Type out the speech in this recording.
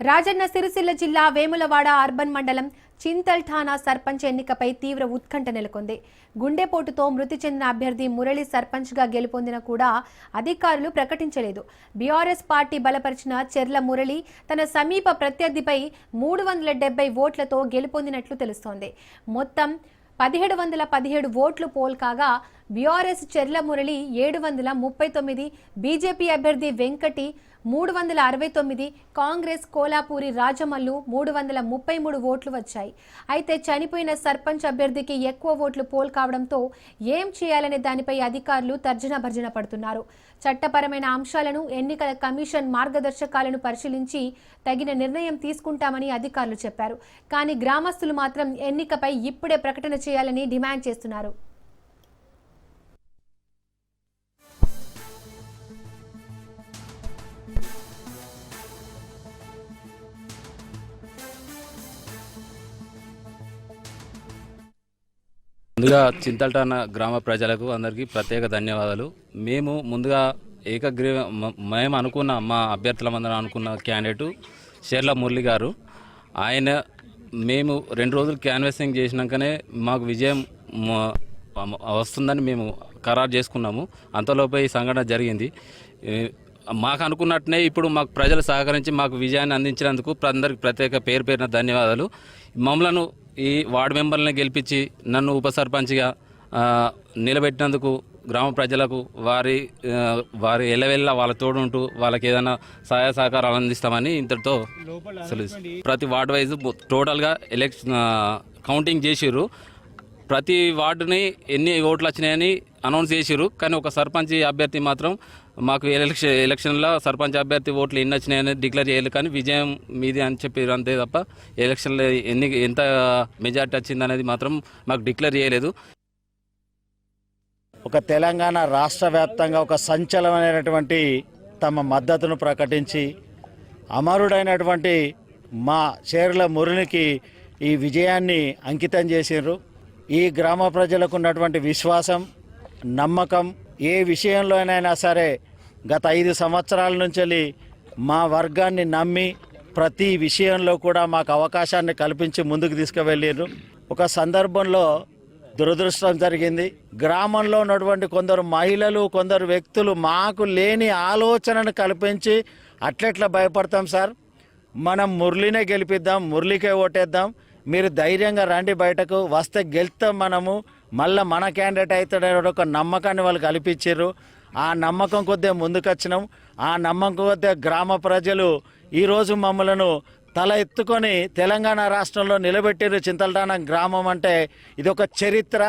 రాజన్న సిరిసిల్ల జిల్లా వేములవాడ అర్బన్ మండలం చింతల్ ఠాణా సర్పంచ్ ఎన్నికపై తీవ్ర ఉత్కంఠ నెలకొంది. గుండెపోటుతో మృతి చెందిన అభ్యర్థి మురళి సర్పంచ్గా గెలుపొందిన కూడా అధికారులు ప్రకటించలేదు. బీఆర్ఎస్ పార్టీ బలపరిచిన చెర్ల మురళి తన సమీప ప్రత్యర్థిపై 370 ఓట్లతో గెలుపొందినట్లు తెలుస్తోంది. మొత్తం 1717 ఓట్లు పోల్ కాగా బీఆర్ఎస్ చెర్ల మురళి 739, బీజేపీ అభ్యర్థి వెంకటి 369, కాంగ్రెస్ కోలాపూరి రాజమల్లు 333 ఓట్లు వచ్చాయి. అయితే చనిపోయిన సర్పంచ్ అభ్యర్థికి ఎక్కువ ఓట్లు పోల్ కావడంతో ఏం చేయాలనే దానిపై అధికారులు తర్జన పడుతున్నారు. చట్టపరమైన అంశాలను ఎన్నికల కమిషన్ మార్గదర్శకాలను పరిశీలించి తగిన నిర్ణయం తీసుకుంటామని అధికారులు చెప్పారు. కానీ గ్రామస్తులు మాత్రం ఎన్నికపై ఇప్పుడే ప్రకటన చేయాలని డిమాండ్ చేస్తున్నారు. ముందుగా చింతల్టాన గ్రామ ప్రజలకు అందరికీ ప్రత్యేక ధన్యవాదాలు. మేము ముందుగా మేము అనుకున్న మా అభ్యర్థులమందరం అనుకున్న క్యాండిడేటు చెర్ల మురళి గారు. ఆయన మేము 2 రోజులు క్యాన్వాసింగ్ చేసినాకనే మాకు విజయం వస్తుందని మేము ఖరారు చేసుకున్నాము. అంతలోపే ఈ సంఘటన జరిగింది. మాకు అనుకున్నట్టునే ఇప్పుడు మాకు ప్రజలు సహకరించి మాకు విజయాన్ని అందించినందుకు అందరికి ప్రత్యేక పేరున ధన్యవాదాలు. మమ్మలను ఈ వార్డు మెంబర్లను గెలిపించి నన్ను ఉప సర్పంచ్గా నిలబెట్టినందుకు గ్రామ ప్రజలకు వారి ఎల్లవెల్ల వాళ్ళ తోడుంటూ వాళ్ళకి ఏదైనా సహాయ సహకారాలు అందిస్తామని ఇంతటితో ప్రతి వార్డు వైజ్ టోటల్గా కౌంటింగ్ చేసిర్రు. ప్రతి వార్డుని ఎన్ని ఓట్లు వచ్చినాయని అనౌన్స్ చేసిర్రు. కానీ ఒక సర్పంచ్ అభ్యర్థి మాత్రం మాకు ఎలక్షన్లో సర్పంచ్ అభ్యర్థి ఓట్లు ఎన్ని వచ్చినాయని డిక్లేర్ చేయలేదు. కానీ విజయం మీది అని చెప్పారు అంతే తప్ప ఎలక్షన్లో ఎంత మెజార్టీ వచ్చిందనేది మాత్రం మాకు డిక్లేర్ చేయలేదు. ఒక తెలంగాణ రాష్ట్ర వ్యాప్తంగా ఒక సంచలనమైనటువంటి తమ మద్దతును ప్రకటించి అమరుడైనటువంటి మా చెర్ల మురళికి ఈ విజయాన్ని అంకితం చేసినారు. ఈ గ్రామ ప్రజలకు ఉన్నటువంటి విశ్వాసం, నమ్మకం ఏ విషయంలోనైనా సరే గత 5 సంవత్సరాల నుంచి మా వర్గాన్ని నమ్మి ప్రతి విషయంలో కూడా మాకు అవకాశాన్ని కల్పించి ముందుకు తీసుకువెళ్ళారు. ఒక సందర్భంలో దురదృష్టం జరిగింది. గ్రామంలో ఉన్నటువంటి కొందరు మహిళలు, కొందరు వ్యక్తులు మాకు లేని ఆలోచనను కల్పించి అట్లెట్లా భయపడతాం సార్, మనం మురళినే గెలిపిద్దాం, మురళికే ఓటేద్దాం, మీరు ధైర్యంగా రండి, బయటకు వస్తే గెలుస్తాం, మనము మళ్ళీ మన క్యాండిడేట్ అవుతాడనే ఒక నమ్మకాన్ని వాళ్ళు కల్పించారు. ఆ నమ్మకం కొద్దిగా ముందుకొచ్చినాం. ఆ నమ్మకం కొద్దిగా గ్రామ ప్రజలు ఈరోజు మమ్మలను తల ఎత్తుకొని తెలంగాణ రాష్ట్రంలో నిలబెట్టారు. చింతల్టాన గ్రామం అంటే ఇది ఒక చరిత్ర.